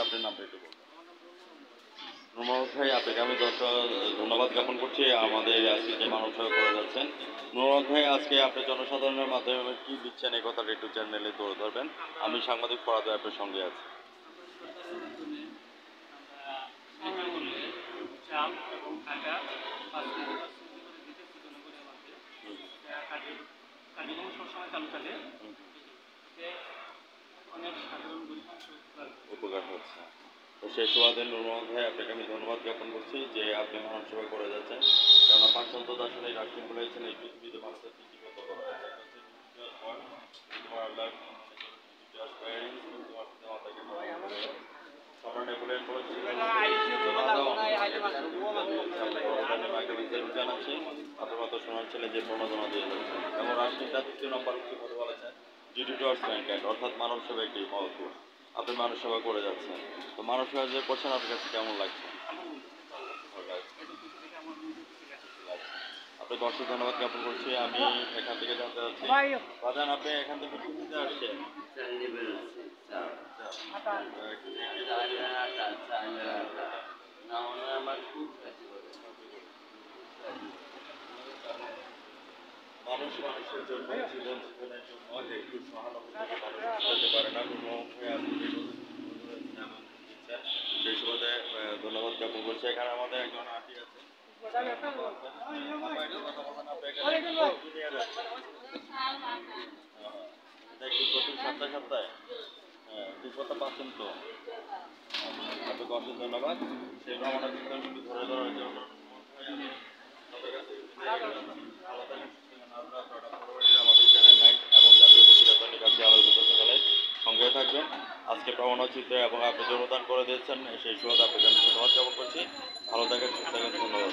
আপনার নামটা একটু বলুন। নুরুল ভাই, আপনাকে আমি ধন্যবাদ জ্ঞাপন করছি আমাদের আজকে যে মানব সেবা করে যাচ্ছেন। নুরুল ভাই, আজকে আপনি জনসাধারণের মাধ্যমে কি দিচ্ছেন এই কথাটা একটু চ্যানেলে তুলে ধরবেন। আমি সাংবাদিক ফরাদ আপনার সঙ্গে আছি। চাল এবং টাকা ৫% করে দিতেছি জনগণের মধ্যে। কার্যক্রম সবসময় চালু থাকে, অনেক সাধারণ গরিব মানুষ উপকার হচ্ছে। তো সেই সুবাদে নুরুল ভাই, আপনাকে আমি ধন্যবাদ জ্ঞাপন করছি যে আপনি মানব সেবা করে যাচ্ছেন। কেননা পাঁচশত আসলে রাষ্ট্র বলেছেন এই পৃথিবীতে মানুষের তৃতীয়ত করা। তোমার আল্লাহ শোনার ছেলে যে প্রণোদনা দিয়ে যাচ্ছে এবং রাজনীতিটা ২য় নম্বর কথা বলেছেন ডিউটি টুয়ার্ডস ম্যানকাইন্ড, অর্থাৎ মানব সেবা একটি মহত্ব। আপনি মানব সেবা করে যাচ্ছেন। তো মানব সেবা যে করছেন আপনার কাছে কেমন লাগছে? আপনাকে অসংখ্য ধন্যবাদ জ্ঞাপন করছি। আমি এখান থেকে জানতে চাচ্ছি, বাজান আপনি এখান থেকে কি দিতে আসছেন? মানুষ মানুষের জন্য জীবনের জন্য একটু সহানুভূতি মানুষ করতে পারে না। কোনো সেই সুবাদে ধন্যবাদ জ্ঞাপন করছি। এখানে আমাদের একজন আন্টি আছে। প্রতি সপ্তাহে সপ্তাহে ঠিক কথা পাচ্ছেন তো? আপনাকে অসংখ্য ধন্যবাদ। সেই ভ্রমণের বিষয় ধরে ধরার জন্য আমাদের চ্যানেল 9 এবং জাতীয় প্রতিরক্ষণের কাছে আমার কৃতজ্ঞতায় সঙ্গে থাকবেন। আজকে ভ্রমণচিত্রে এবং আপনি যোগদান করে দিয়েছেন সেই সুবাদে আপনাকে আমি ধন্যবাদ জ্ঞাপন করছি। ভালো থাকেন, সুস্থ থাকেন, ধন্যবাদ।